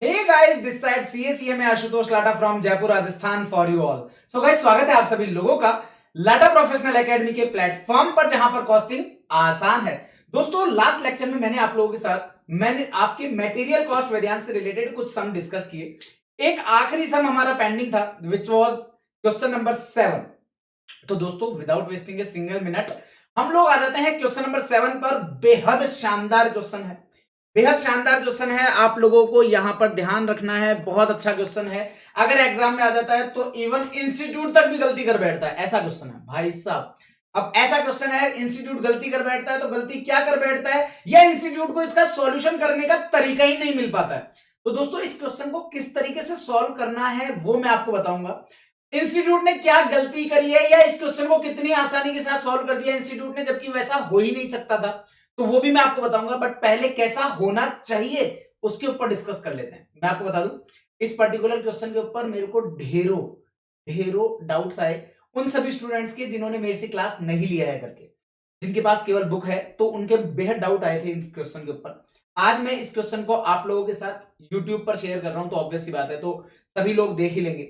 Hey guys, this side CACA में Ashutosh Lata from Jaipur Rajasthan for you all. So guys, स्वागत है आप सभी लोगों का लाटा प्रोफेशनल एकेडमी के प्लेटफॉर्म पर जहां पर कॉस्टिंग आसान है। दोस्तों, लास्ट लेक्चर में मैंने आप लोगों के साथ आपके मटेरियल कॉस्ट वेरिएंस से रिलेटेड कुछ सम डिस्कस किए। एक आखिरी सम हमारा पेंडिंग था विच वाज क्वेश्चन नंबर 7। तो दोस्तों, without wasting a single minute हम लोग आ जाते हैं क्वेश्चन नंबर 7 पर। बेहद शानदार क्वेश्चन है, बेहद शानदार क्वेश्चन है। आप लोगों को यहां पर ध्यान रखना है, बहुत अच्छा क्वेश्चन है। अगर एग्जाम में आ जाता है तो इवन इंस्टीट्यूट तक भी गलती कर बैठता है, ऐसा क्वेश्चन है भाई साहब। अब ऐसा क्वेश्चन है, इंस्टीट्यूट गलती कर बैठता है तो गलती क्या कर बैठता है, या इंस्टीट्यूट को इसका सॉल्यूशन करने का तरीका ही नहीं मिल पाता है। तो दोस्तों, इस क्वेश्चन को किस तरीके से सॉल्व करना है वो मैं आपको बताऊंगा। इंस्टीट्यूट ने क्या गलती करी है, या इस क्वेश्चन को कितनी आसानी के साथ सॉल्व कर दिया इंस्टीट्यूट ने, जबकि वैसा हो ही नहीं सकता था, तो वो भी मैं आपको बताऊंगा। बट पहले कैसा होना चाहिए उसके ऊपर डिस्कस कर लेते हैं। मैं आपको बता दूं, इस पर्टिकुलर क्वेश्चन के ऊपर मेरे को ढेरों ढेरों डाउट्स आए उन सभी स्टूडेंट्स के जिन्होंने मेरे से क्लास नहीं लिया है करके, जिनके पास केवल बुक है, तो उनके बेहद डाउट आए थे इस क्वेश्चन के ऊपर। आज मैं इस क्वेश्चन को आप लोगों के साथ यूट्यूब पर शेयर कर रहा हूं, तो ऑब्वियस सी बात है, तो सभी लोग देख ही लेंगे।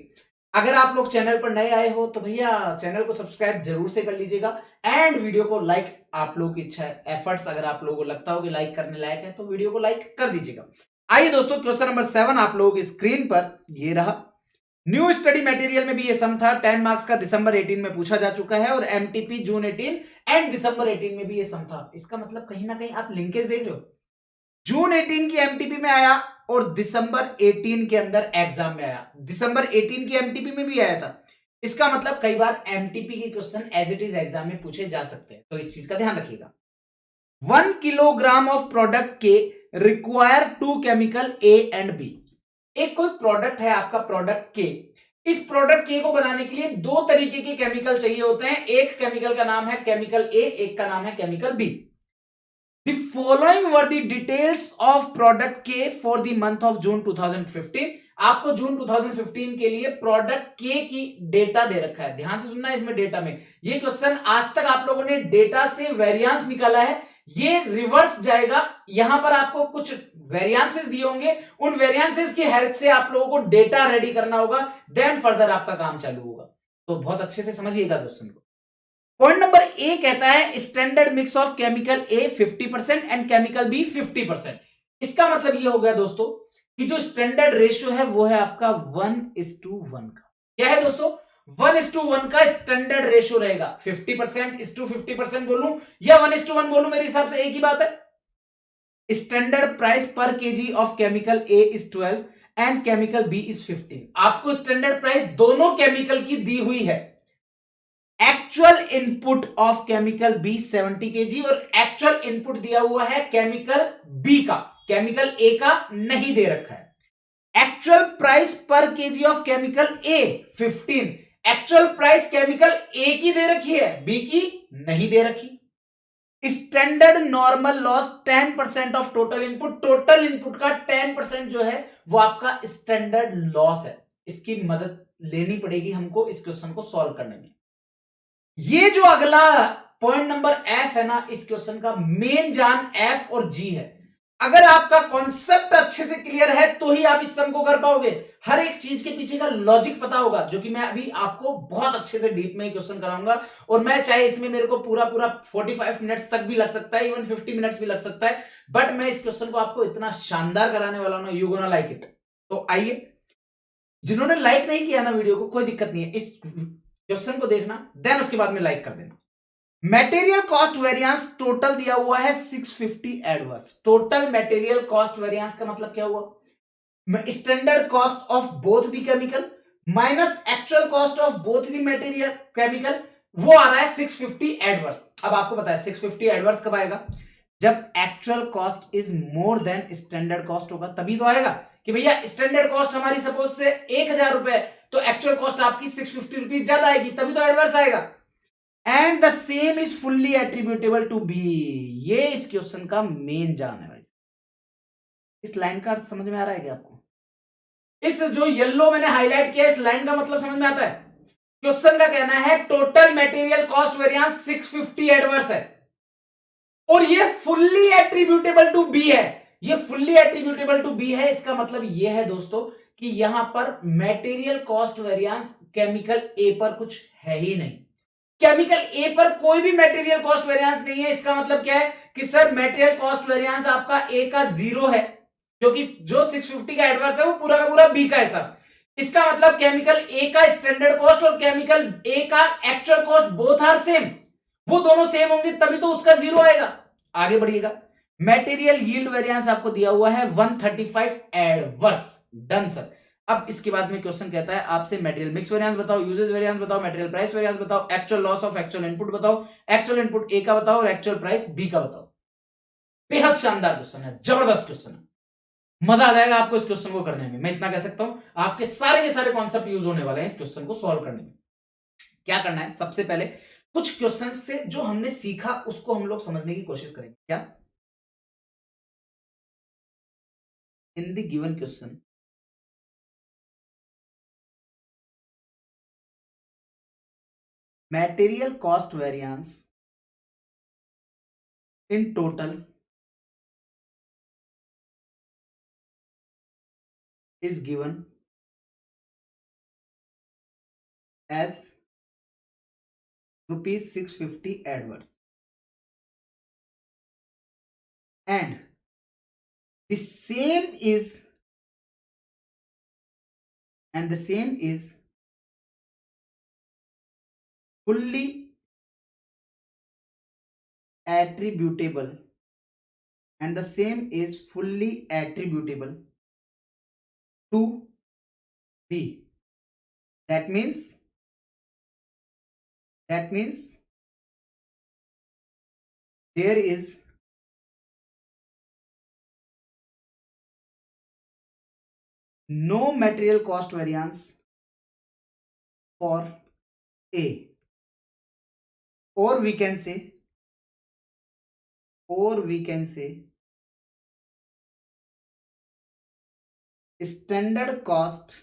अगर आप लोग चैनल पर नए आए हो तो भैया चैनल को सब्सक्राइब जरूर से कर लीजिएगा, एंड वीडियो को लाइक, आप लोगों की इच्छा है, एफर्ट्स अगर आप लोगों को लगता हो कि लाइक करने लायक है तो वीडियो को लाइक कर दीजिएगा। आइए दोस्तों, क्वेश्चन नंबर 7 आप लोगों की स्क्रीन पर ये रहा। न्यू स्टडी मटेरियल में भी ये सम था, 10 मार्क्स का, दिसंबर 18 में पूछा जा चुका है, और एमटीपी जून 18 एंड दिसंबर 18 में भी ये सम था। इसका मतलब कहीं ना कहीं आप लिंकेज देख रहे हो, जून 18 की एमटीपी में आया और दिसंबर 18 के अंदर एग्जाम में आया, दिसंबर 18 की एमटीपी में भी आया था। इसका मतलब कई बार एमटीपी के question as it is exam में पूछे जा सकते हैं, तो इस चीज का ध्यान रखिएगा। 1 किलोग्राम ऑफ प्रोडक्ट के require 2 chemical A and B. एक कोई प्रोडक्ट है आपका, प्रोडक्ट के, इस प्रोडक्ट के को बनाने के लिए 2 तरीके के केमिकल चाहिए होते हैं। एक केमिकल का नाम है केमिकल ए, एक का नाम है chemical B. The following were the details of product K for the month of June 2015। आपको जून 2015 के लिए प्रोडक्ट के की डेटा दे रखा है, ध्यान से सुनना है। इसमें डेटा में ये क्वेश्चन आज तक आप लोगों ने डेटा से वेरिएंस निकाला है, ये रिवर्स जाएगा। यहां पर आपको कुछ वेरिएंसेस दिए होंगे, उन वेरिएंसेस की हेल्प से आप लोगों को डेटा रेडी करना होगा, देन फर्दर आपका काम चालू होगा। तो बहुत अच्छे से समझिएगा क्वेश्चन को। पॉइंट नंबर ए कहता है standard mix of chemical A 50% and chemical B 50%। इसका मतलब ये हो गया दोस्तों कि जो स्टैंडर्ड रेशियो है वो है आपका 1:1 का। क्या है दोस्तों? 1:1 का स्टैंडर्ड रेशियो रहेगा। 50%:50% बोलूं या 1:1 बोलूं, मेरे हिसाब से एक ही बात है। Standard price per KG of chemical A is 12 and chemical B is 15। आपको स्टैंडर्ड प्राइस दोनों केमिकल की दी हुई है। Actual input of chemical B 70 KG, और एक्चुअल इनपुट दिया हुआ है केमिकल बी का, केमिकल ए का नहीं दे रखा है। Actual price per KG of chemical A 15। Actual price chemical A की दे रखी है, बी की नहीं दे रखी। Standard normal loss 10% of total input. Total input का 10% जो है वो आपका स्टैंडर्ड लॉस है। इसकी मदद लेनी पड़ेगी हमको इस क्वेश्चन को सॉल्व करने में। ये जो अगला पॉइंट नंबर एफ है ना, इस क्वेश्चन का मेन जान एफ और जी है। अगर आपका कॉन्सेप्ट अच्छे से क्लियर है तो ही आप इस सम को कर पाओगे। हर एक चीज के पीछे का लॉजिक पता होगा, जो कि मैं अभी आपको बहुत अच्छे से डीप में क्वेश्चन कराऊंगा। और मैं चाहे इसमें मेरे को पूरा 45 मिनट्स तक भी लग सकता है, इवन 50 मिनट्स भी लग सकता है, बट मैं इस क्वेश्चन को आपको इतना शानदार कराने वाला हूं, यू गोना लाइक इट। तो आइए, जिन्होंने लाइक नहीं किया ना वीडियो को, कोई दिक्कत नहीं है, इस क्वेश्चन को देखना, देन उसके बाद में लाइक कर देना। मटेरियल कॉस्ट वेरिएंस टोटल दिया हुआ है 650 adverse. Total material cost variance का मतलब क्या हुआ? Standard cost of both the chemical minus actual cost of both the material chemical, वो आ रहा है 650 एडवर्स। अब आपको पता है 650 एडवर्स कब आएगा? जब actual cost is more than standard cost होगा, तभी तो आएगा कि भैया स्टैंडर्ड कॉस्ट हमारी सपोज से 1000 रुपए, तो एक्चुअल कॉस्ट आपकी 650 रुपीज ज्यादा आएगी, तभी तो एडवर्स आएगा। And the same is fully attributable to B. ये इस क्वेश्चन का मेन जान है भाई। इस लाइन का अर्थ समझ में आ रहा है क्या आपको? इस जो येलो मैंने हाईलाइट किया, इस लाइन का मतलब समझ में आता है? क्वेश्चन का कहना है total material cost variance 650 adverse है, और ये फुल्ली एट्रीब्यूटेबल टू बी है। ये फुल्ली एट्रीब्यूटेबल टू बी है, इसका मतलब ये है दोस्तों कि यहां पर मटेरियल कॉस्ट वेरिएंस केमिकल ए पर कुछ है ही नहीं। केमिकल ए पर कोई भी मटेरियल कॉस्ट वेरिएंस नहीं है। इसका मतलब क्या है कि सर मटेरियल कॉस्ट वेरिएंस आपका ए का 0 है, क्योंकि जो 650 का एडवर्स है वो पूरा का पूरा बी का है सब। इसका मतलब केमिकल ए का स्टैंडर्ड कॉस्ट और केमिकल ए का actual cost both are same, वो दोनों सेम होंगे तभी तो उसका 0 आएगा। आगे बढ़िएगा, मटेरियल यील्ड वेरिएंस आपको दिया हुआ है 135 एडवर्स। Done sir. अब इसके बाद में क्वेश्चन कहता है आपसे मटेरियल मिक्स वेरिएंस बताओ, यूजेज वेरिएंस बताओ, मटेरियल प्राइस वेरिएंस बताओ, actual loss of actual input बताओ, एक्चुअल इनपुट ए का बताओ और एक्चुअल प्राइस बी का बताओ। बेहद शानदार क्वेश्चन है, जबरदस्त क्वेश्चन है, मजा आ जाएगा आपको इस क्वेश्चन को करने में। मैं इतना कह सकता हूं आपके सारे के सारे कॉन्सेप्ट यूज होने वाले हैं इस क्वेश्चन को सॉल्व करने में। क्या करना है, सबसे पहले कुछ क्वेश्चन से जो हमने सीखा उसको हम लोग समझने की कोशिश करेंगे। क्या in the given question material cost variance in total is given as rupees 650 adverse and the same is fully attributable to B. That means there is no material cost variance for A, or we can say standard cost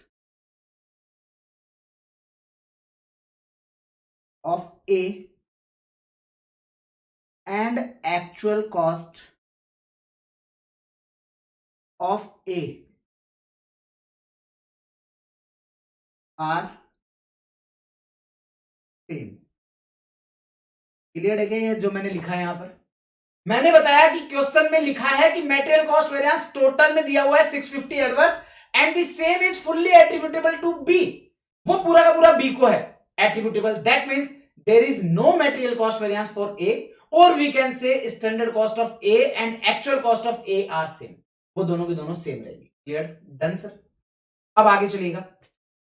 of A and actual cost of A are same. Clear है क्या ये जो मैंने लिखा है यहां पर? मैंने बताया कि क्वेश्चन में लिखा है कि मटेरियल कॉस्ट वेरिएंस टोटल में दिया हुआ है 650 adverse and the same is fully attributable to B, वो पूरा का पूरा बी को है attributable. That means there is no material cost variance for A, और we can say standard cost of A and actual cost of A are same, वो दोनों की दोनों सेम रहेगी। क्लियर? Done sir. अब आगे चलिएगा,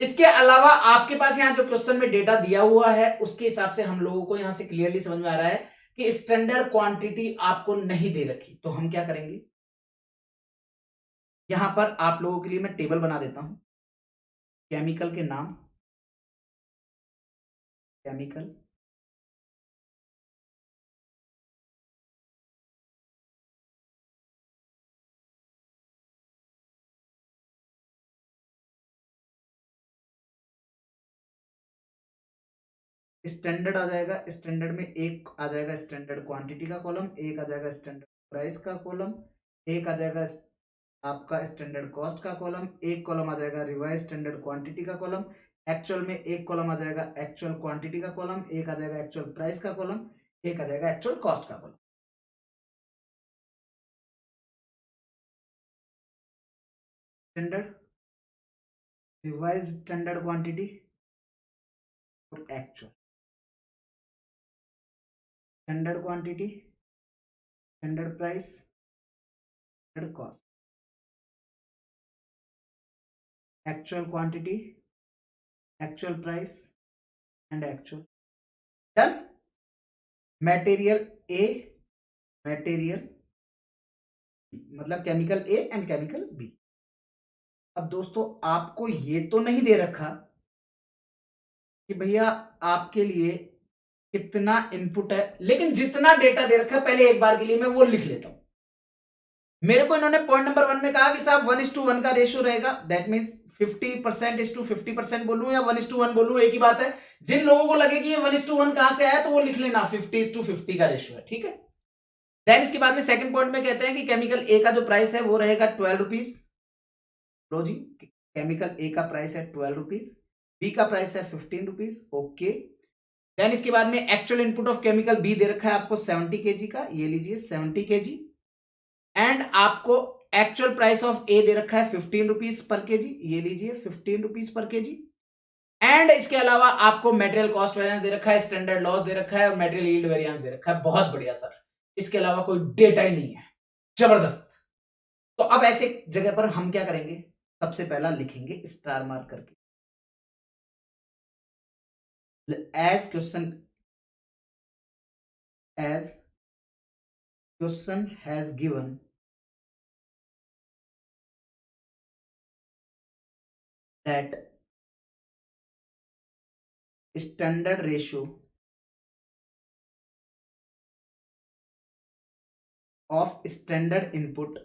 इसके अलावा आपके पास यहां जो क्वेश्चन में डेटा दिया हुआ है उसके हिसाब से हम लोगों को यहां से क्लियरली समझ में आ रहा है कि स्टैंडर्ड क्वांटिटी आपको नहीं दे रखी। तो हम क्या करेंगे, यहां पर आप लोगों के लिए मैं टेबल बना देता हूं। केमिकल के नाम, केमिकल, स्टैंडर्ड आ जाएगा, स्टैंडर्ड में एक आ जाएगा स्टैंडर्ड क्वांटिटी का कॉलम, एक आ जाएगा स्टैंडर्ड प्राइस का कॉलम, एक आ जाएगा आपका स्टैंडर्ड कॉस्ट का कॉलम, एक कॉलम आ जाएगा रिवाइज स्टैंडर्ड क्वांटिटी का कॉलम, एक्चुअल में एक कॉलम आ जाएगा एक्चुअल क्वांटिटी का कॉलम, एक आ जाएगा एक्चुअल प्राइस का कॉलम, एक आ जाएगा एक्चुअल कॉस्ट का column. Standard, revise standard quantity और actual, standard quantity, standard price, standard cost, actual quantity, actual price and actual. Done. Material A, material मतलब chemical A and chemical B. अब दोस्तों आपको ये तो नहीं दे रखा कि भैया आपके लिए कितना इनपुट है, लेकिन जितना डेटा दे रखा है पहले एक बार के लिए मैं वो लिख लेता हूं। मेरे को इन्होंने पॉइंट नंबर 1 में कहा कि साहब 1:1 का रेशियो रहेगा, दैट मींस 50% बोलूं या 1:1 बोलूं एक ही बात है। जिन लोगों को लगे कि ये 1:1 कहां से आया तो वो लिख लेना 50:50 का रेशियो है, ठीक है। देन इसके बाद में सेकंड पॉइंट में कहते हैं कि केमिकल ए का जो प्राइस है वो रहेगा 12 rupees. Low ji, chemical A का प्राइस है 12 रुपीज, बी का प्राइस है 15 रुपीज। ओके, देन इसके बाद में actual input of chemical B दे रखा है आपको 70 केजी का, ये लीजिए 70 केजी। एंड आपको एक्चुअल प्राइस ऑफ ए दे रखा है 15 रुपीज पर केजी, ये लीजिए 15 रुपीज पर केजी। एंड इसके अलावा आपको मटेरियल कॉस्ट वेरिएंस दे रखा है, स्टैंडर्ड लॉस दे रखा है और मटेरियल यील्ड वेरिएंस दे रखा है। बहुत बढ़िया सर, इसके अलावा कोई डेटा ही नहीं है, जबरदस्त। तो अब ऐसे जगह पर हम क्या करेंगे, सबसे पहला लिखेंगे स्टार मार्क करके, as question has given that standard ratio of standard input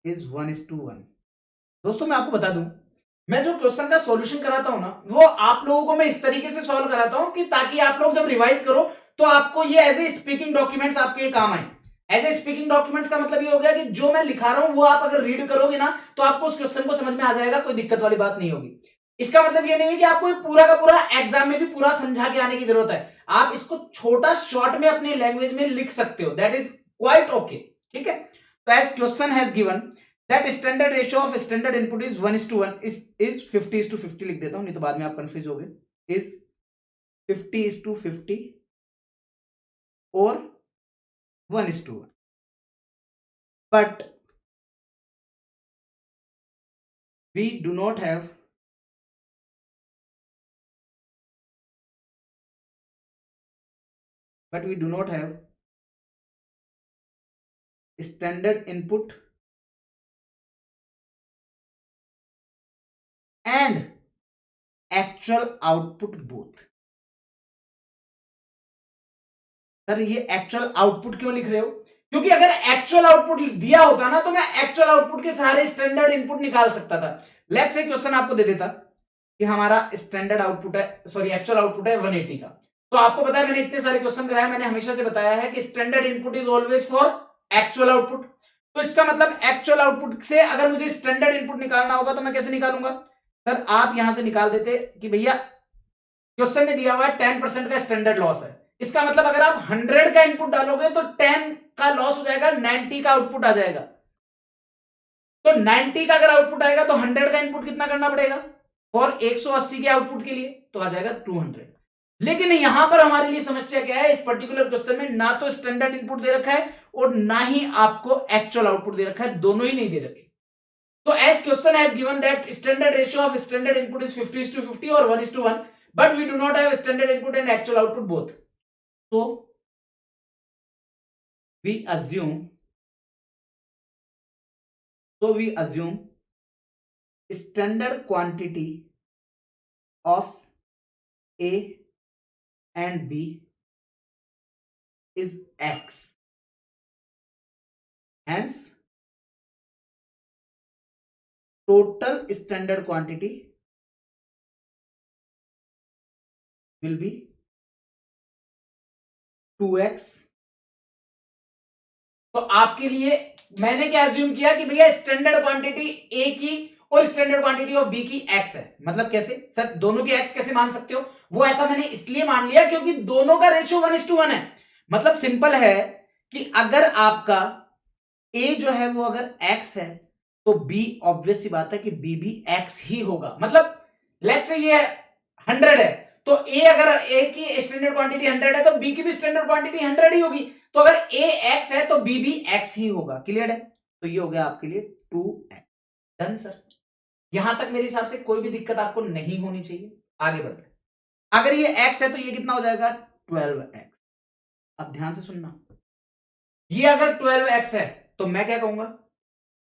is 1:1। दोस्तों मैं आपको बता दूं, मैं जो क्वेश्चन का सॉल्यूशन कराता हूं ना, वो आप लोगों को मैं इस तरीके से सॉल्व कराता हूं कि ताकि आप लोग जब रिवाइज करो तो आपको ये एज ए स्पीकिंग डॉक्यूमेंट्स आपके काम आए। एज ए स्पीकिंग डॉक्यूमेंट्स का मतलब ये हो गया कि जो मैं लिखा रहा हूं वो आप अगर रीड करोगे ना तो आपको उस क्वेश्चन को समझ में आ जाएगा, कोई दिक्कत वाली बात नहीं होगी। इसका मतलब ये नहीं है कि आपको पूरा का पूरा एग्जाम में भी पूरा समझा के आने की जरूरत है, आप इसको छोटा शॉर्ट में अपनी लैंग्वेज में लिख सकते हो, दैट इज क्वाइट ओके। ठीक है, तो as question has given that standard ratio of standard input is 1:1 is 50:50 लिख देता हूं, नहीं तो बाद में आप कंफ्यूज हो गए। इज 50:50 और 1:1, but we do not have standard input and actual output both। Sir ये एक्चुअल आउटपुट क्यों लिख रहे हो, क्योंकि अगर एक्चुअल आउटपुट दिया होता ना तो मैं एक्चुअल आउटपुट के सारे स्टैंडर्ड इनपुट निकाल सकता था। लेट्स से क्वेश्चन आपको दे देता कि हमारा स्टैंडर्ड आउटपुट है, सॉरी एक्चुअल आउटपुट है 180 का, तो आपको पता है मैंने इतने सारे क्वेश्चन कराए, मैंने हमेशा से बताया है कि standard input is always for actual output. तो इसका मतलब एक्चुअल आउटपुट से अगर मुझे स्टैंडर्ड इनपुट निकालना होगा तो मैं कैसे निकालूंगा, सर आप यहां से निकाल देते कि भैया क्वेश्चन में दिया हुआ है 10% का स्टैंडर्ड लॉस है, इसका मतलब अगर आप 100 का इनपुट डालोगे तो 10 का लॉस हो जाएगा, 90 का आउटपुट आ जाएगा। तो 90 का अगर आउटपुट आएगा तो 100 का इनपुट कितना करना पड़ेगा फॉर 180 के आउटपुट के लिए, तो आ जाएगा 200। लेकिन यहां पर हमारे लिए समस्या क्या है, इस पर्टिकुलर क्वेश्चन में ना तो स्टैंडर्ड इनपुट दे रखा है और ना ही आपको एक्चुअल आउटपुट दे रखा है, दोनों ही नहीं दे रखे। So as question has given that standard ratio of standard input is 50:50 or 1:1, but we do not have standard input and actual output both. So we assume standard quantity of A and B is X. Hence total standard quantity will be 2x। तो आपके लिए मैंने क्या assume किया कि भैया standard quantity ए की और स्टैंडर्ड क्वांटिटी ऑफ बी की एक्स है, मतलब कैसे सर दोनों की एक्स कैसे मान सकते हो, वो ऐसा मैंने इसलिए मान लिया क्योंकि दोनों का रेशियो 1:1 है। मतलब सिंपल है कि अगर आपका ए जो है वो अगर एक्स है तो बी ऑब्वियस सी बात है कि बी भी एक्स ही होगा। मतलब लेट्स से ये 100 है तो ए अगर ए की स्टैंडर्ड क्वांटिटी 100 है तो बी की भी स्टैंडर्ड क्वांटिटी 100 ही होगी, तो अगर ए एक्स है तो बी भी एक्स ही होगा। क्लियर है, तो ये हो गया आपके लिए 2x। डन सर, यहां तक मेरे हिसाब से कोई भी दिक्कत आपको नहीं होनी चाहिए। आगे बढ़ते हैं, अगर ये x है तो ये कितना हो जाएगा 12x। अब ध्यान से सुनना, ये अगर 12x है तो मैं क्या कहूंगा,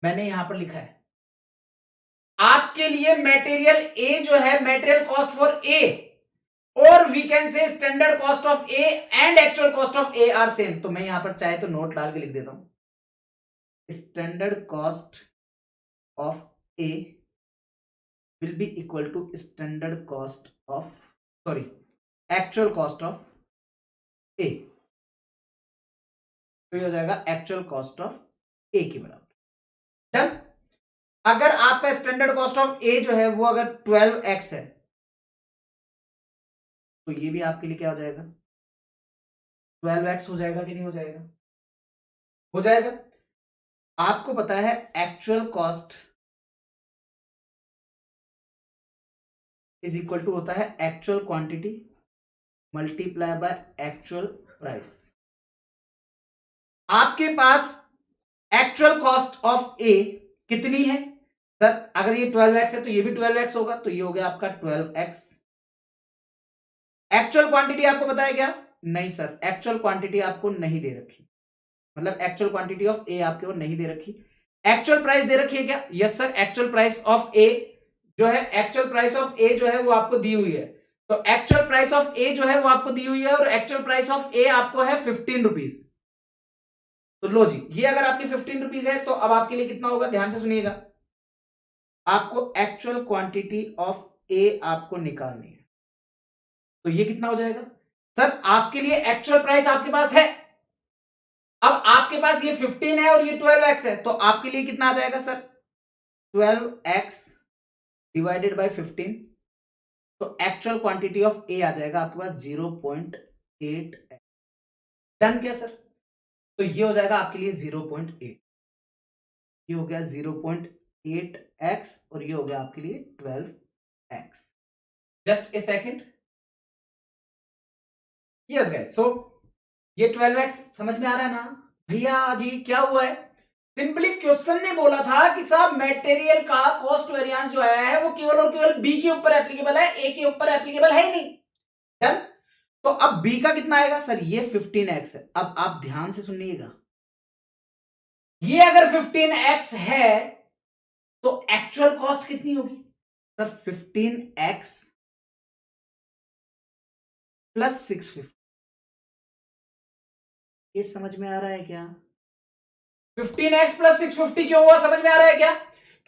मैंने यहां पर लिखा है आपके लिए मटेरियल ए जो है मटेरियल कॉस्ट फॉर ए और we can say standard cost of A and actual cost of A are same. तो मैं यहां पर चाहे तो नोट डाल के लिख देता हूं standard cost of A will be equal to standard cost of actual cost of A, तो ये हो जाएगा एक्चुअल कॉस्ट ऑफ ए के बराबर। डन। अगर आपका स्टैंडर्ड कॉस्ट ऑफ ए जो है वो अगर 12x है, तो ये भी आपके लिए क्या हो जाएगा, 12x हो जाएगा कि नहीं हो जाएगा, हो जाएगा। आपको पता है actual cost is equal to होता है actual quantity multiply by actual price. आपके पास एक्चुअल कॉस्ट ऑफ ए कितनी है सर, अगर ये 12x है तो ये भी 12x होगा, तो ये हो गया आपका 12x। एक्चुअल क्वांटिटी आपको पता है क्या, नहीं सर, एक्चुअल क्वांटिटी आपको नहीं दे रखी, मतलब एक्चुअल क्वांटिटी ऑफ ए आपके को नहीं दे रखी। एक्चुअल प्राइस दे रखी है क्या, yes sir, actual price of A जो है, एक्चुअल प्राइस ऑफ ए जो है वो आपको दी हुई है, तो एक्चुअल प्राइस ऑफ ए जो है वो आपको दी हुई है, और एक्चुअल प्राइस ऑफ ए आपको है 15 रुपीज। तो लो जी, ये अगर आपकी 15 रुपीज है तो अब आपके लिए कितना होगा, ध्यान से सुनिएगा, आपको एक्चुअल क्वांटिटी ऑफ ए आपको निकालनी है, तो ये कितना हो जाएगा सर, आपके लिए एक्चुअल प्राइस आपके पास है, अब आपके पास ये 15 है और ये 12x है, तो आपके लिए कितना आ जाएगा सर, 12x डिवाइडेड बाय 15, तो एक्चुअल क्वांटिटी ऑफ ए आ जाएगा आपके पास 0.8। डन क्या सर, तो ये हो जाएगा आपके लिए 0.8, ये हो गया 0.8x और ये हो गया आपके लिए 12x। Just a second, yes guys, so ये 12x समझ में आ रहा है ना भैया जी, क्या हुआ है, सिंपली क्वेश्चन ने बोला था कि साहब मटेरियल का कॉस्ट वेरिएंस जो आया है वो केवल और केवल बी के ऊपर एप्लीकेबल है, ए के ऊपर एप्लीकेबल है ही नहीं। डन। तो अब बी का कितना आएगा सर, ये 15x है, अब आप ध्यान से सुनिएगा, ये अगर 15x है तो एक्चुअल कॉस्ट कितनी होगी सर, 15x प्लस 650, ये समझ में आ रहा है क्या, 15x प्लस 650 क्यों हुआ, समझ में आ रहा है क्या,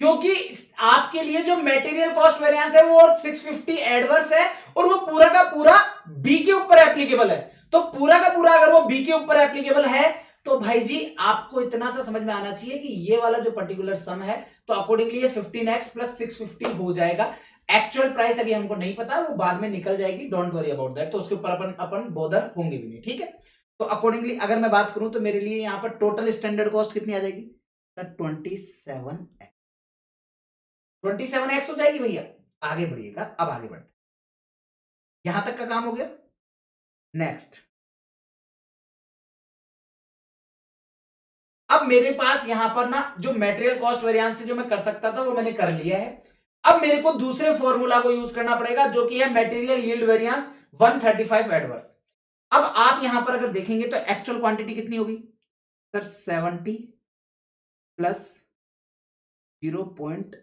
क्योंकि आपके लिए जो मटेरियल कॉस्ट वेरिएंस है वो 650 एडवर्स है और वो पूरा का पूरा बी के ऊपर एप्लीकेबल है, तो पूरा का पूरा अगर वो बी के ऊपर एप्लीकेबल है तो भाई जी आपको इतना सा समझ में आना चाहिए कि ये वाला जो पर्टिकुलर सम है तो अकॉर्डिंगली ये 15x प्लस 650 हो जाएगा। एक्चुअल प्राइस अभी हमको नहीं पता, वो बाद में निकल जाएगी, डोंट वरी अबाउट दैट, तो उसके ऊपर अपन बोदर होंगे भी नहीं, ठीक है। तो अकॉर्डिंगली अगर मैं बात करूं तो मेरे लिए यहां पर टोटल स्टैंडर्ड कॉस्ट कितनी आ जाएगी सर, 27x, 27x हो जाएगी भैया। आगे बढ़िएगा, अब आगे बढ़ते, यहां तक का काम हो गया। नेक्स्ट, अब मेरे पास यहां पर ना जो मटेरियल कॉस्ट वेरिएंस से जो मैं कर सकता था वो मैंने कर लिया है, अब मेरे को दूसरे फॉर्मूला को यूज करना पड़ेगा जो कि है मटेरियल यील्ड वेरिएंस 135 एडवर्स। अब आप यहां पर अगर देखेंगे तो एक्चुअल क्वांटिटी कितनी होगी सर, 70 प्लस 0.8,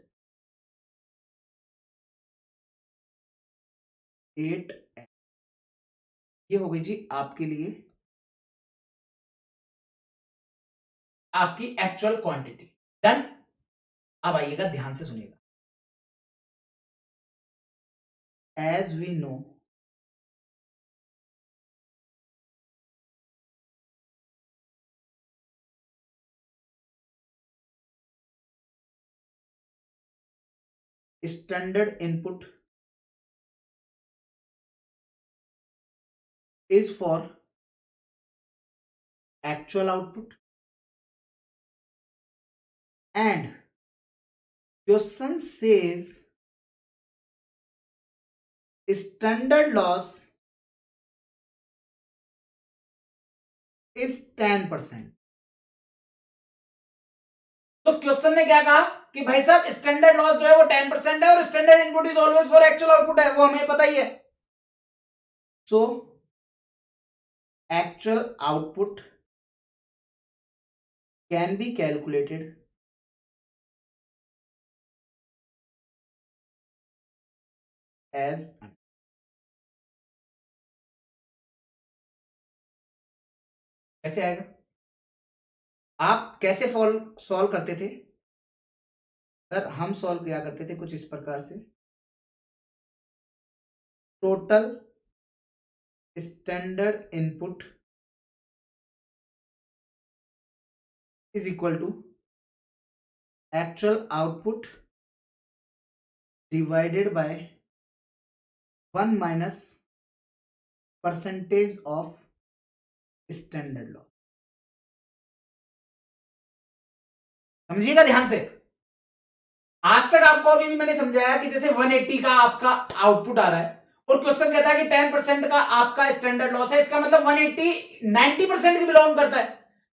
ये हो गई जी आपके लिए आपकी एक्चुअल क्वांटिटी। डन। अब आइएगा, ध्यान से सुनिएगा, as we know standard input is for actual output and question says standard loss is 10%। तो क्वेश्चन ने क्या कहा कि भाई साहब स्टैंडर्ड लॉस जो है वो 10% है और standard input is always for actual output है, वो हमें पता ही है। So actual output can be calculated as, कैसे आएगा, आप कैसे सॉल्व करते थे सर, हम सॉल्व किया करते थे कुछ इस प्रकार से, total standard input is equal to actual output divided by 1 minus percentage of standard loss। समझिएगा ध्यान से। आज तक आपको अभी भी मैंने समझाया कि जैसे 180 का आपका आउटपुट आ रहा है और क्वेश्चन कहता है कि 10% का आपका स्टैंडर्ड लॉस है, इसका मतलब 180 90% की बिलोंग करता है,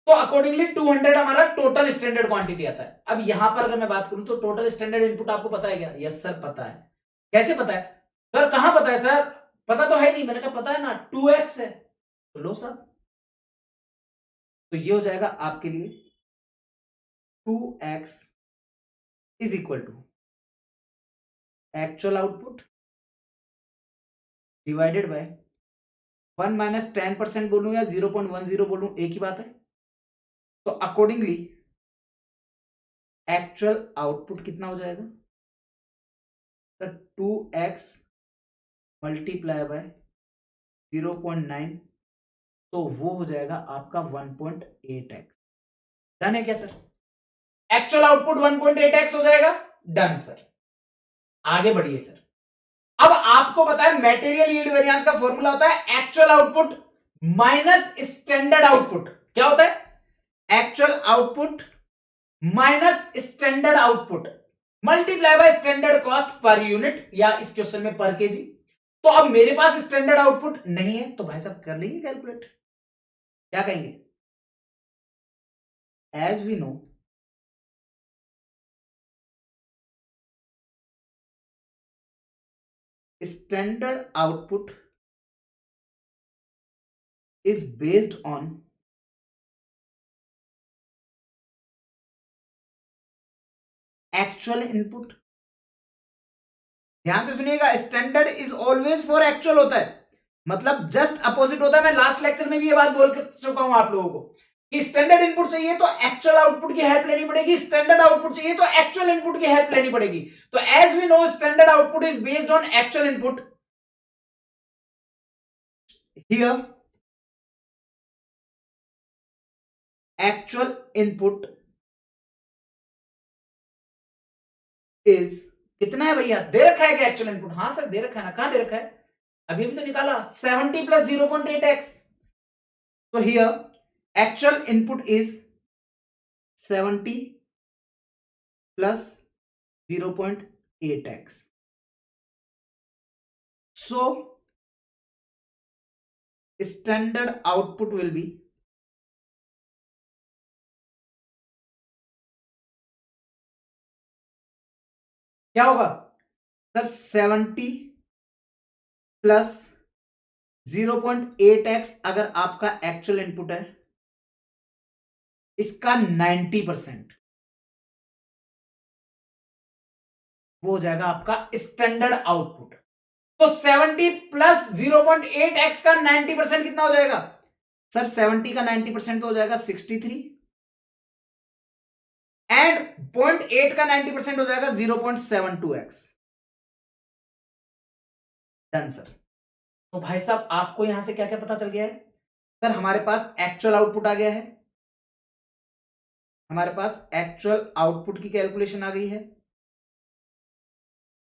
तो अकॉर्डिंगली 200 हमारा टोटल स्टैंडर्ड क्वांटिटी आता है। अब यहां पर अगर मैं बात करूं तो टोटल स्टैंडर्ड इनपुट आपको पता है क्या? यस सर पता है। कैसे पता है सर? कहां पता है सर? पता तो है नहीं। मैंने कहा पता है ना, 2x है। तो लो सर, तो ये हो जाएगा आपके लिए 2x is equal to actual output divided by 1 minus 10% बोलूं या 0.10 बोलूं, एक ही बात है। तो अकॉर्डिंगली एक्चुअल आउटपुट कितना हो जाएगा सर? 2x मल्टीप्लाई बाय 0.9, तो वो हो जाएगा आपका 1.8x। डन है क्या सर? एक्चुअल आउटपुट 1.8x हो जाएगा। डन सर, आगे बढ़िए सर। अब आपको पता है मटेरियल यील्ड वेरिएंस का फॉर्मूला होता है actual output minus standard output. क्या होता है? Actual output minus standard output multiply by standard cost per unit, या इस क्वेश्चन में पर केजी। तो अब मेरे पास स्टैंडर्ड आउटपुट नहीं है, तो भाई साहब कर लेंगे कैलकुलेट। क्या कहेंगे? As we know standard output is based on actual input। ध्यान से सुनिएगा, standard is always for actual होता है, मतलब जस्ट अपोजिट होता है। मैं लास्ट लेक्चर में भी ये बात बोल चुका हूं आप लोगों को कि स्टैंडर्ड इनपुट चाहिए तो एक्चुअल आउटपुट की हेल्प लेनी पड़ेगी, स्टैंडर्ड आउटपुट चाहिए तो एक्चुअल इनपुट की हेल्प लेनी पड़ेगी। तो as we know standard output is based on actual input. Here actual input is कितना है भैया? दे रखा है क्या एक्चुअल इनपुट? हाँ सर दे रखा है ना। कहां दे रखा है? अभी भी तो निकाला, 70 प्लस 0.8x। तो here actual input is 70 plus 0.8x। so standard output will be क्या होगा सर? 70 प्लस 0.8x अगर आपका एक्चुअल इनपुट है, इसका 90% वो हो जाएगा आपका स्टैंडर्ड आउटपुट। तो 70 प्लस 0.8x का 90% कितना हो जाएगा सर? 70 का 90% तो हो जाएगा 63, एंड 0.8 का 90% हो जाएगा 0.72x। Done sir. तो भाई साहब आपको यहां से क्या क्या पता चल गया है सर? हमारे पास एक्चुअल आउटपुट आ गया है, हमारे पास एक्चुअल आउटपुट की कैलकुलेशन आ गई है,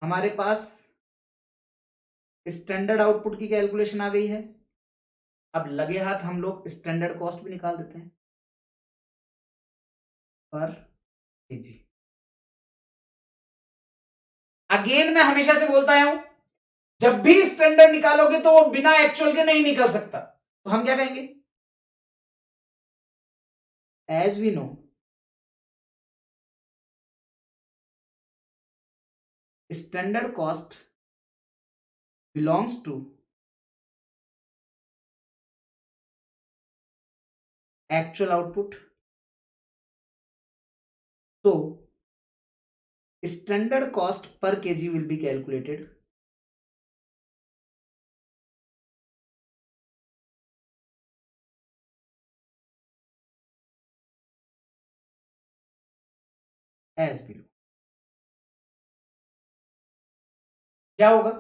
हमारे पास स्टैंडर्ड आउटपुट की कैलकुलेशन आ गई है। अब लगे हाथ हम लोग स्टैंडर्ड कॉस्ट भी निकाल देते हैं पर केजी। अगेन मैं हमेशा से बोलता हूं, जब भी स्टैंडर्ड निकालोगे तो वो बिना एक्चुअल के नहीं निकल सकता। तो हम क्या कहेंगे? As we know standard cost belongs to actual output, so standard cost per kg will be calculated as below। क्या होगा?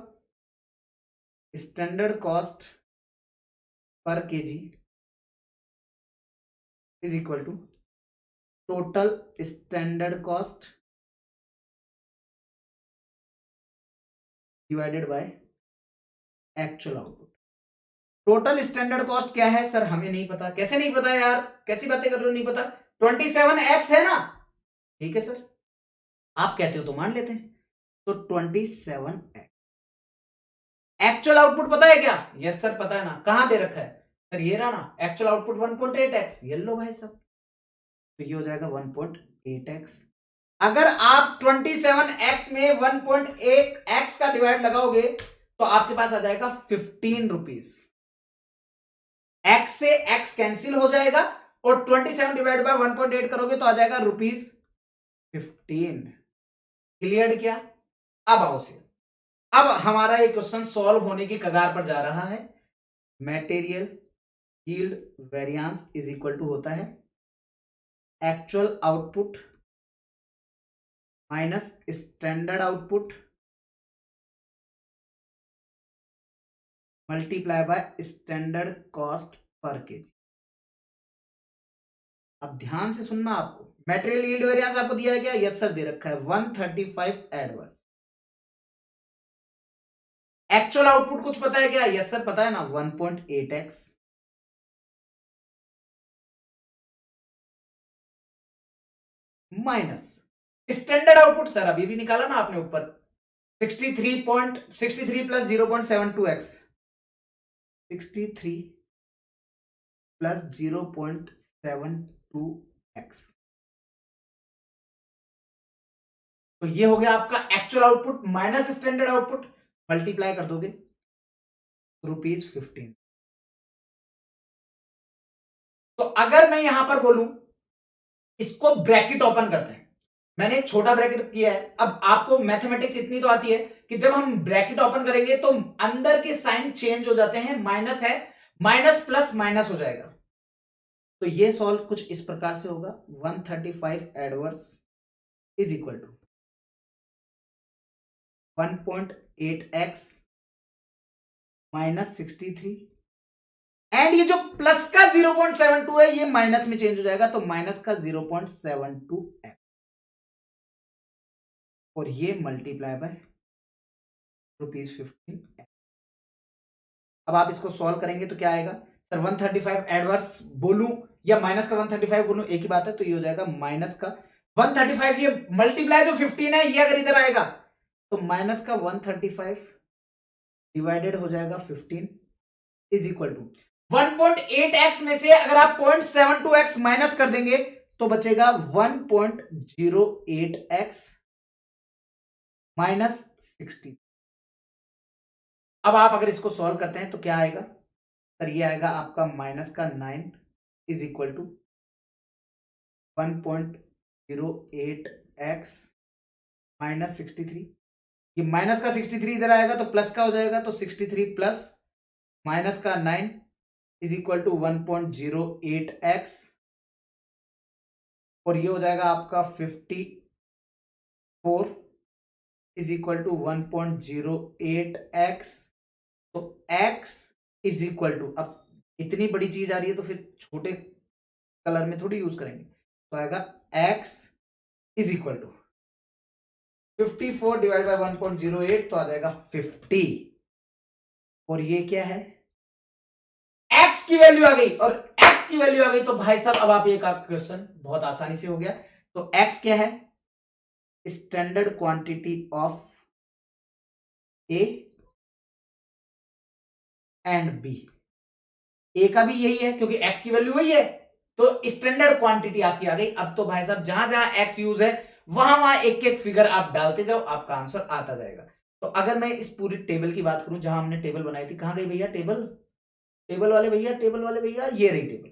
Standard cost per kg is equal to total standard cost divided by actual output. Total standard cost क्या है sir? हमें नहीं पता। कैसे नहीं पता यार, कैसी बातें कर रहे हो नहीं पता? 27x है ना? ठीक है सर, आप कहते हो तो मान लेते हैं। तो 27x। एक्चुअल आउटपुट पता है क्या? यस सर पता है ना। कहां दे रखा है सर? ये रहा ना, एक्चुअल आउटपुट 1.8x। ये लो भाई साहब, तो ये हो जाएगा 1.8x। अगर आप 27x में 1.8x का डिवाइड लगाओगे तो आपके पास आ जाएगा 15 रुपीज। x से x कैंसिल हो जाएगा और 27 डिवाइड बाय 1.8 करोगे तो आ जाएगा ₹15। क्लियर क्या? अब आओ से, अब हमारा ये क्वेश्चन सॉल्व होने की कगार पर जा रहा है। Material yield variance is equal to होता है actual output minus standard output multiply by standard cost per kg. अब ध्यान से सुनना, आपको मटेरियल यील्ड वेरिएंस आपको दिया है क्या? यस सर दे रखा है 135 एडवर्स। एक्चुअल आउटपुट कुछ पता है क्या? यस सर पता है ना, 1.8x minus standard output sir अभी भी निकाला ना आपने ऊपर, 63 प्लस 0.72x, 63 प्लस 0.72x। तो ये हो गया आपका actual output minus standard output, multiply कर दोगे ₹15। तो अगर मैं यहां पर बोलूं इसको ब्रैकेट ओपन करते हैं, मैंने एक छोटा ब्रैकेट किया है। अब आपको मैथमेटिक्स इतनी तो आती है कि जब हम ब्रैकेट ओपन करेंगे तो अंदर के साइन चेंज हो जाते हैं। माइनस है, माइनस प्लस माइनस हो जाएगा। तो ये सॉल्व कुछ इस प्रकार से होगा, 135 adverse is equal to 1.8x minus 63 and ये जो प्लस का 0.72 है ये माइनस में चेंज हो जाएगा, तो माइनस का 0.72x और ये मल्टीप्लाई बाय ₹15। अब आप इसको सॉल्व करेंगे तो क्या आएगा सर? 135 एडवर्स बोलूं या माइनस का 135 बोलूं एक ही बात है, तो ये हो जाएगा माइनस का 135, ये मल्टीप्लाई जो 15 है ये अगर इधर आएगा तो माइनस का 135 डिवाइडेड हो जाएगा 15 इज इक्वल टू 1.8x में से अगर आप 0.72x माइनस कर देंगे तो बचेगा 1.08x माइनस 60। अब आप अगर इसको सॉल्व करते हैं तो क्या आएगा सर? ये आएगा आपका माइनस का 9 is equal to 1.08x minus 63। ये माइनस का 63 इधर आएगा तो प्लस का हो जाएगा, तो 63 प्लस माइनस का 9 इज इक्वल टू 1.08x और ये हो जाएगा आपका 54 इज इक्वल टू 1.08x। तो x इज इक्वल टू, अब इतनी बड़ी चीज आ रही है तो फिर छोटे कलर में थोड़ी यूज करेंगे, तो आएगा x is equal to 54 divide by 1.08 तो आ जाएगा 50। और ये क्या है? x की वैल्यू आ गई, और x की वैल्यू आ गई तो भाई साहब अब आप ये क्वेश्चन बहुत आसानी से हो गया। तो x क्या है? Standard quantity of A and B. A का भी यही है क्योंकि x की वैल्यू वही है, तो स्टैंडर्ड क्वांटिटी आपकी आ गई। अब तो भाई साहब जहां जहां x यूज है वहां वहां एक एक फिगर आप डालते जाओ, आपका आंसर आता जाएगा। तो अगर मैं इस पूरी टेबल की बात करूं, जहां हमने टेबल बनाई थी, कहां गई भैया टेबल? टेबल वाले भैया, टेबल वाले भैया, ये रही टेबल।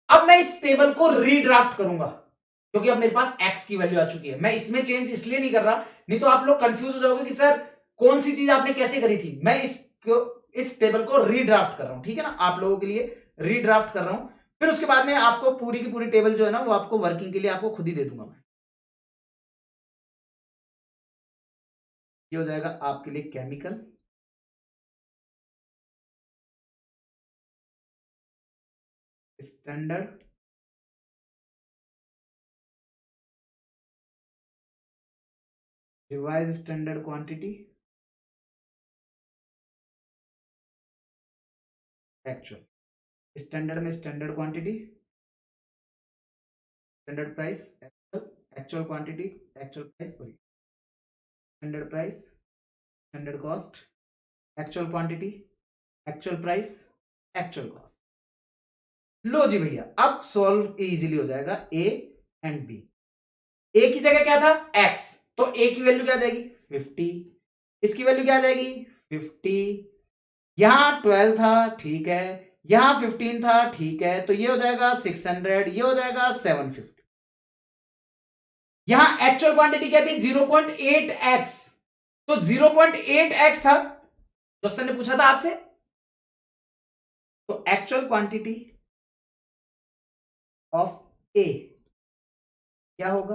अब मैं इस टेबल को रीड्राफ्ट करूंगा क्योंकि अब मेरे पास x की वैल्यू आ चुकी है। मैं इसमें चेंज इसलिए नहीं कर रहा, नहीं तो आप लोग कंफ्यूज हो जाओगे कि सर कौन सी चीज आपने कैसे करी थी। मैं इस टेबल को रीड्राफ्ट कर रहा हूं, ठीक है ना, आप लोगों के लिए रीड्राफ्ट कर रहा हूं। फिर उसके बाद में आपको पूरी की पूरी टेबल जो है ना वो आपको वर्किंग के लिए आपको खुद ही दे दूंगा मैं। ये हो जाएगा आपके लिए chemical standard revise standard quantity actual. Standard में standard quantity, standard price, actual quantity, actual price, sorry standard price, standard cost, actual quantity, actual price, actual cost. लो जी भैया, अब सॉल्व इजीली हो जाएगा। ए एंड बी, ए की जगह क्या था एक्स, तो ए की वैल्यू क्या आ जाएगी 50, इसकी वैल्यू क्या आ जाएगी 50, यहां 12 था ठीक है, यहां 15 था ठीक है, तो ये हो जाएगा 600, ये हो जाएगा 750। यहां एक्चुअल क्वांटिटी क्या थी 0.8x, तो 0.8x था, क्वेश्चन ने पूछा था आपसे, तो एक्चुअल क्वांटिटी ऑफ ए क्या होगा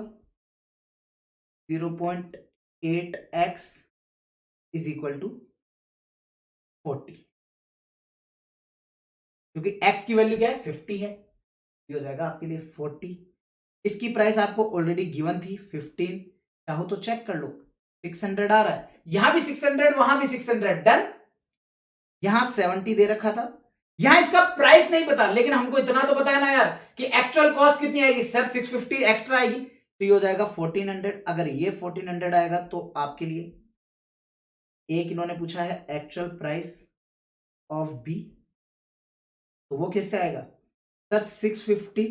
0.8x इज इक्वल टू 40, क्योंकि x की वैल्यू क्या है 50 है, ये हो जाएगा आपके लिए 40। इसकी प्राइस आपको ऑलरेडी गिवन थी 15, चाहो तो चेक कर लो 600 आ रहा है, यहां भी 600, वहां भी 600, डन। यहां 70 दे रखा था, यहां इसका प्राइस नहीं पता, लेकिन हमको इतना तो पता है ना यार कि एक्चुअल कॉस्ट कितनी आएगी सर 650 एक्स्ट्रा आएगी, तो ये हो जाएगा 1400। अगर ये 1400 आएगा तो आपके लिए एक इन्होंने पूछा है एक्चुअल प्राइस ऑफ बी, तो वो कैसे आएगा sir 650,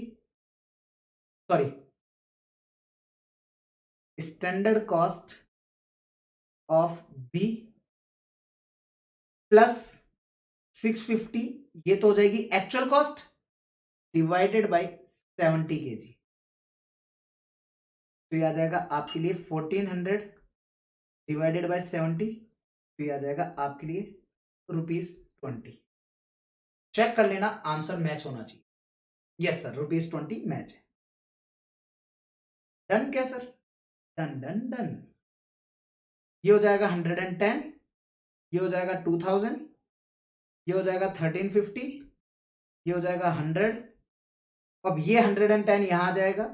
sorry standard cost of B plus 650, ये तो हो जाएगी actual cost divided by 70 kg, तो ये आ जाएगा आपके लिए 1400 डिवाइडेड बाय 70, तो ये आ जाएगा आपके लिए ₹20। चेक कर लेना, आंसर मैच होना चाहिए। यस सर, ₹20 मैच है। डन क्या सर, डन डन डन। ये हो जाएगा 110, ये हो जाएगा 2000, ये हो जाएगा 1350, ये हो जाएगा 100, अब ये 110 यहां आ जाएगा,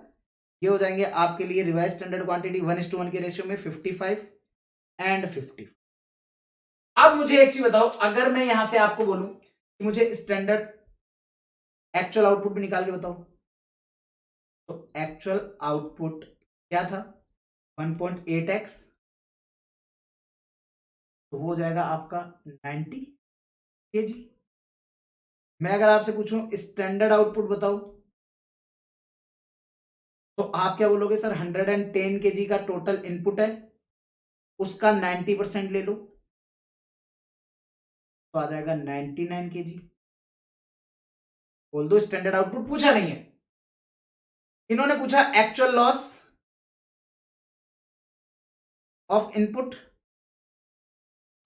ये हो जाएंगे आपके लिए रिवाइज स्टैंडर्ड क्वांटिटी 1:1 के रेशियो में 55 एंड 50। अब मुझे एक चीज बताओ, अगर मैं यहां से आपको बोलूं कि मुझे स्टैंडर्ड एक्चुअल आउटपुट भी निकाल के बताओ, तो एक्चुअल आउटपुट क्या था 1.8x, तो वो हो जाएगा आपका 90 kg। मैं अगर आपसे पूछूं स्टैंडर्ड आउटपुट बताओ, तो आप क्या बोलोगे सर 110 kg का टोटल इनपुट है, उसका 90% ले लो, तो आ जाएगा 99 kg। बोल दो स्टैंडर्ड आउटपुट पूछा नहीं है, इन्होंने पूछा एक्चुअल लॉस ऑफ इनपुट,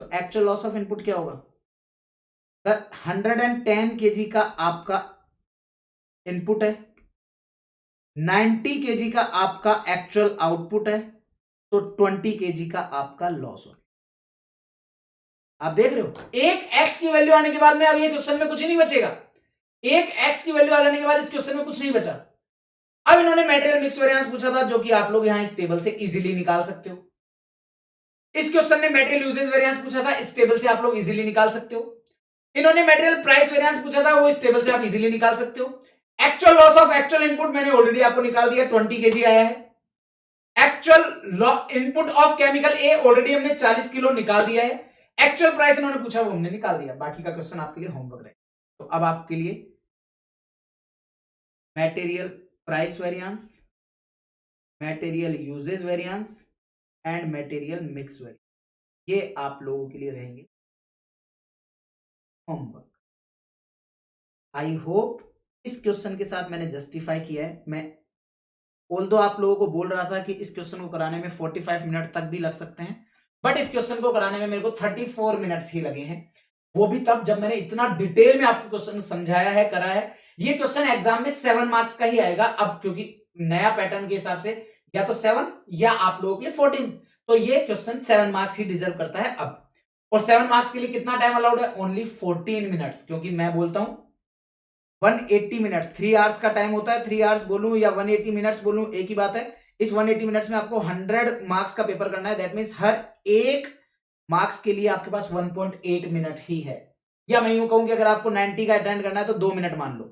तो एक्चुअल लॉस ऑफ इनपुट क्या होगा सर 110 kg का आपका इनपुट है, 90 kg का आपका एक्चुअल आउटपुट है, तो 20 kg का आपका लॉस हो। आप देख रहे हो, एक x की वैल्यू आने के बाद में अब ये क्वेश्चन में कुछ नहीं बचेगा, एक x की वैल्यू आ जाने के बाद इस क्वेश्चन में कुछ नहीं बचा। अब इन्होंने मटेरियल मिक्स वेरिएंस पूछा था, जो कि आप लोग यहां इस टेबल से इजीली निकाल सकते हो। इस क्वेश्चन ने मटेरियल यूजेज वेरिएंस पूछा था, इस टेबल से आप लोग इजीली निकाल सकते हो। इन्होंने मटेरियल प्राइस वेरिएंस पूछा था, वो इस टेबल से आप इजीली निकाल सकते हो। Actual loss of actual input मैंने ऑलरेडी आपको निकाल दिया, 20 kg आया है। Actual input of chemical A already हमने 40 किलो निकाल दिया है। एक्चुअल प्राइस इन्होंने पूछा, वो हमने निकाल दिया, बाकी का क्वेश्चन आपके लिए होमवर्क रहेगा। तो अब आपके लिए material price variance, material usage variance and material mix variance, ये आप लोगों के लिए रहेंगे होमवर्क। आई होप इस क्वेश्चन के साथ मैंने जस्टिफाई किया है। मैं ऑल्दो आप लोगों को बोल रहा था कि इस क्वेश्चन को कराने में 45 मिनट तक भी लग सकते हैं, बट इस क्वेश्चन को कराने में मेरे को 34 मिनट्स ही लगे हैं, वो भी तब जब मैंने इतना डिटेल में आपको क्वेश्चन समझाया है, करा है। ये क्वेश्चन एग्जाम में 7 मार्क्स का ही आएगा अब, क्योंकि नया पैटर्न के हिसाब से या तो 7 या आप लोगों के लिए 14, तो ये क्वेश्चन 7 मार्क्स ही डिजर्व करता है अब। और 7 मार्क्स के लिए कितना टाइम अलाउड है, ओनली 14 मिनट्स, क्योंकि मैं बोलता हूं 180 मिनट्स, 3 आवर्स का टाइम होता है, 3 आवर्स बोलूं या 180 मिनट्स बोलूं एक ही बात है। इस 180 मिनट्स में आपको 100 मार्क्स का पेपर करना है, दैट मीन्स हर एक मार्क्स के लिए आपके पास 1.8 मिनट ही है। या मैं यूं कहूं कि अगर आपको 90 का अटेंड करना है तो 2 मिनट मान लो,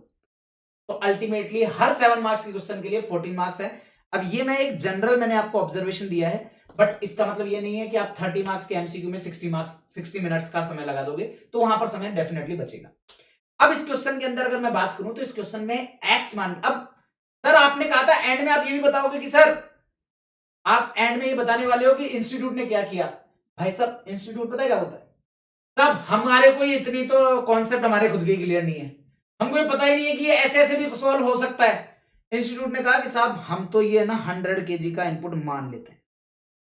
तो अल्टीमेटली हर 7 मार्क्स के क्वेश्चन के लिए 14 मार्क्स है। अब ये मैं एक जनरल मैंने आपको ऑब्जर्वेशन दिया है, बट इसका मतलब ये नहीं है कि आप 30 मार्क्स के एमसीक्यू में 60 मिनट्स का समय लगा दोगे, तो वहां पर समय डेफिनेटली बचेगा। अब इस क्वेश्चन के अंदर अगर मैं बात करूं तो इस क्वेश्चन में एक्स मान, अब सर आपने कहा था एंड में आप ये भी बताओगे कि सर आप एंड में ये बताने वाले हो कि इंस्टीट्यूट ने क्या किया। भाई साहब इंस्टीट्यूट पता है क्या होता है, साहब हमारे को इतनी तो कॉन्सेप्ट हमारे खुद के क्लियर नहीं है, हमको ये पता ही नहीं है कि ये ऐसे ऐसे भी सॉल्व हो सकता है। इंस्टीट्यूट ने कहा कि साहब हम तो ये ना 100 केजी का इनपुट मान लेते हैं,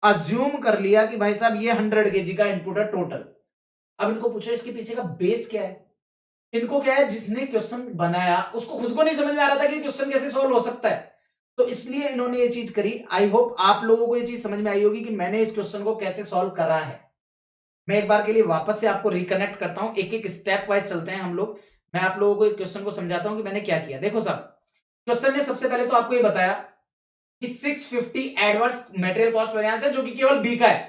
अज्यूम कर लिया कि भाई साहब ये 100 केजी का इनपुट है टोटल। अब इनको पूछो इसके पीछे का बेस क्या है। इनको क्या है, जिसने क्वेश्चन बनाया उसको खुद को नहीं समझ में आ रहा था कि क्वेश्चन कैसे सॉल्व हो सकता है, तो इसलिए इन्होंने ये चीज करी। आई होप आप लोगों को ये चीज समझ में आई होगी कि मैंने इस क्वेश्चन को कैसे सॉल्व करा है। मैं एक बार के लिए वापस से आपको रिकनेक्ट करता हूं, एक एक स्टेप वाइज चलते हैं हम लोग। मैं आप लोगों को एक क्वेश्चन को समझाता हूं कि मैंने क्या किया। देखो साहब, क्वेश्चन ने सबसे पहले तो आपको ये बताया कि 650 एडवर्स मटेरियल कॉस्ट वेरिएंस है, जो कि केवल बी का है।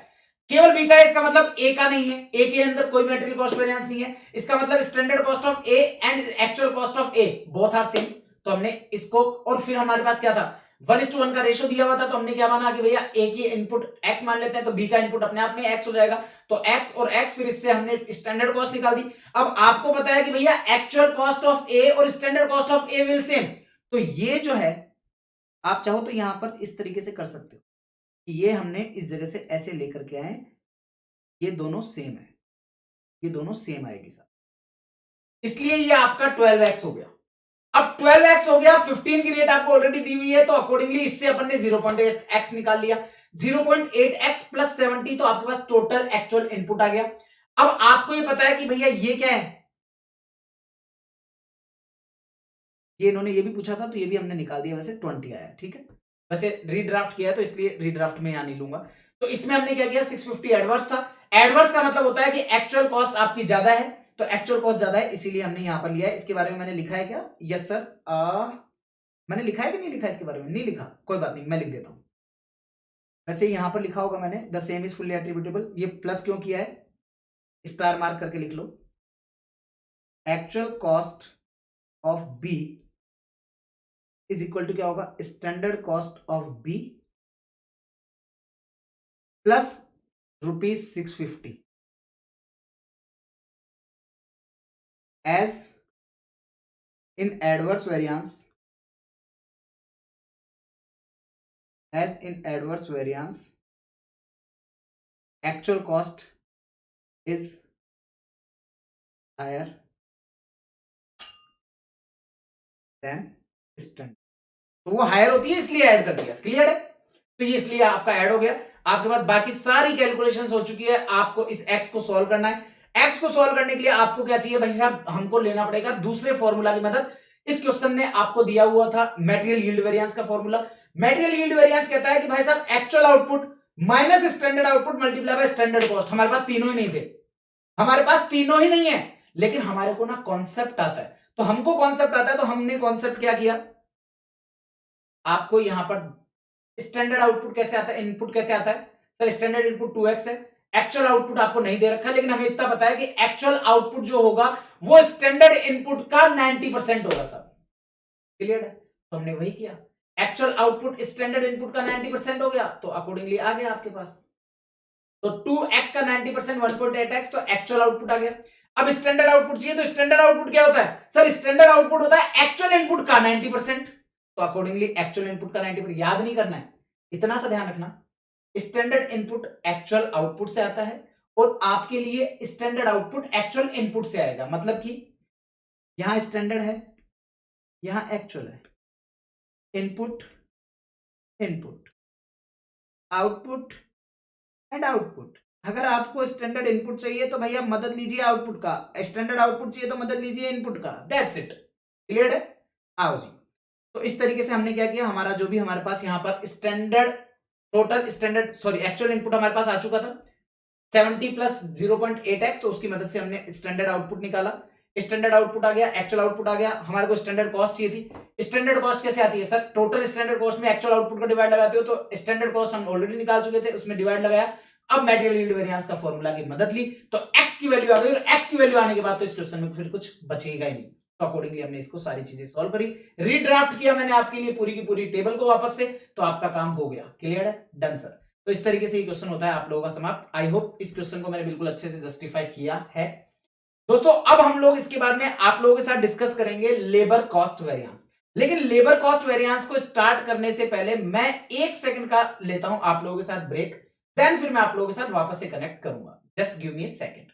केवल बी का है, इसका मतलब ए का नहीं है, ए के अंदर कोई मटेरियल कॉस्ट वेरिएंस नहीं है। इसका मतलब standard cost of A and actual cost of A both are same. तो हमने इसको, और फिर हमारे पास क्या था, 1:1 का रेशियो दिया हुआ था, तो हमने क्या माना कि भैया ए की इनपुट एक्स मान लेते हैं, तो बी का इनपुट अपने आप में एक्स हो जाएगा। तो एक्स और एक्स, फिर इससे हमने स्टैंडर्ड कॉस्ट निकाल दी। अब आपको पता है कि भैया एक्चुअल कॉस्ट ऑफ ए और standard cost of A will same, तो ये जो है आप चाहो तो यहां पर इस तरीके से कर सकते हो कि ये हमने इस जगह से ऐसे लेकर के आए, ये दोनों सेम है, ये दोनों सेम आएगी सर, इसलिए ये आपका 12x हो गया। अब 12x हो गया, 15 की रेट आपको ऑलरेडी दी हुई है, तो अकॉर्डिंगली इससे अपन ने 0.8x निकाल लिया। 0.8x प्लस 70, तो आपके पास टोटल एक्चुअल इनपुट आ गया। अब आपको ये पता है कि भैया ये क्या है, ये इन्होंने ये भी पूछा था, तो ये भी हमने निकाल दिया, वैसे 20 आया, ठीक है। वैसे रीड्राफ्ट किया है तो इसलिए रीड्राफ्ट में यहां नहीं लूंगा। तो इसमें हमने क्या किया, 650 एडवर्स था। एडवर्स का मतलब होता है कि एक्चुअल कॉस्ट आपकी ज्यादा है, तो एक्चुअल कॉस्ट ज्यादा है, इसीलिए हमने यहां पर लिया है। इसके बारे में मैंने लिखा है क्या, यस सर, मैंने लिखा है कि नहीं लिखा है, इसके बारे में नहीं लिखा, कोई बात नहीं, मैं लिख देता हूं। वैसे यहां पर लिखा होगा मैंने, the same is fully attributable. ये प्लस क्यों किया है, स्टार मार्क करके लिख लो। Actual cost of B is equal to क्या होगा, standard cost of B plus ₹650 as in adverse variance, as in adverse variance actual cost is higher than standard। तो वो हायर होती है इसलिए ऐड कर दिया, क्लियर है। तो ये इसलिए आपका ऐड हो गया। आपके पास बाकी सारी कैलकुलेशंस हो चुकी है, आपको इस एक्स को सॉल्व करना है। एक्स को सॉल्व करने के लिए आपको क्या चाहिए भाई साहब, हमको लेना पड़ेगा दूसरे फॉर्मूला की मदद। इस क्वेश्चन ने आपको दिया हुआ था मटेरियल यील्ड वेरिएंस का फॉर्मूला। मटेरियल यील्ड वेरिएंस कहता है कि भाई साहब actual output minus standard output multiply by standard cost. हमारे पास तीनों ही नहीं थे, हमारे पास तीनों ही नहीं है, लेकिन हमारे को ना कॉन्सेप्ट आता है। तो हमको कॉन्सेप्ट आता है, तो हमने कॉन्सेप्ट क्या किया, आपको यहां पर स्टैंडर्ड आउटपुट कैसे आता है, इनपुट कैसे आता है, सर स्टैंडर्ड इनपुट 2x है। एक्चुअल आउटपुट आपको नहीं दे रखा, लेकिन हमें इतना पता है कि एक्चुअल आउटपुट जो होगा वो स्टैंडर्ड इनपुट का 90% होगा सर, क्लियर है। तो हमने वही किया, एक्चुअल आउटपुट स्टैंडर्ड इनपुट का 90% हो गया, तो अकॉर्डिंगली आ गया आपके पास। तो 2x का 90% 1.8x, तो एक्चुअल आउटपुट आ गया। अब स्टैंडर्ड आउटपुट चाहिए, तो स्टैंडर्ड आउटपुट क्या होता है सर, स्टैंडर्ड आउटपुट होता है एक्चुअल इनपुट का 90%, तो अकॉर्डिंगली एक्चुअल इनपुट का 90%। याद नहीं करना है, इतना सा ध्यान रखना, स्टैंडर्ड इनपुट एक्चुअल आउटपुट से आता है, और आपके लिए स्टैंडर्ड आउटपुट एक्चुअल इनपुट से आएगा। मतलब कि यहां स्टैंडर्ड है, यहां एक्चुअल है, input input output and output. अगर आपको स्टैंडर्ड इनपुट चाहिए तो भैया मदद लीजिए आउटपुट का, स्टैंडर्ड आउटपुट चाहिए तो मदद लीजिए इनपुट का, दैट्स इट, क्लियर है। आओ जी, तो इस तरीके से हमने क्या किया, हमारा जो भी हमारे पास यहां पर standard total standard sorry actual input हमारे पास आ चुका था 70 प्लस 0.8x, तो उसकी मदद से हमने स्टैंडर्ड आउटपुट निकाला। स्टैंडर्ड आउटपुट आ गया, एक्चुअल आउटपुट आ गया, हमारे को स्टैंडर्ड कॉस्ट चाहिए थी। स्टैंडर्ड कॉस्ट कैसे आती है सर? टोटल स्टैंडर्ड कॉस्ट में एक्चुअल आउटपुट का डिवाइड लगाते हो, तो स्टैंडर्ड कॉस्ट हम ऑलरेडी निकाल चुके थे, उसमें डिवाइड लगाया। अब मटेरियल यील्ड वेरिएंस का फॉर्मूला की मदद ली तो एक्स की वैल्यू आ गई, और एक्स की वैल्यू आने के बाद तो इस क्वेश्चन में फिर कुछ बचेगा ही नहीं। तो अकॉर्डिंगली हमने इसको सारी चीजें सॉल्व करी, रीड्राफ्ट किया मैंने आपके लिए पूरी की पूरी टेबल को वापस से, तो आपका काम हो गया। क्लियर है? Done sir. तो इस तरीके से ये क्वेश्चन होता है आप लोगों का समाप्त। आई होप इस क्वेश्चन को मैंने बिल्कुल अच्छे से जस्टिफाई किया है। दोस्तों अब हम लोग इसके बाद में आप लोगों के साथ डिस्कस करेंगे लेबर कॉस्ट वेरिएंस। लेकिन लेबर कॉस्ट वेरिएंस को स्टार्ट करने से पहले मैं 1 सेकंड का लेता हूं आप लोगों के साथ ब्रेक, देन फिर मैं आप लोगों के साथ वापस से कनेक्ट करूंगा। Just give me a second.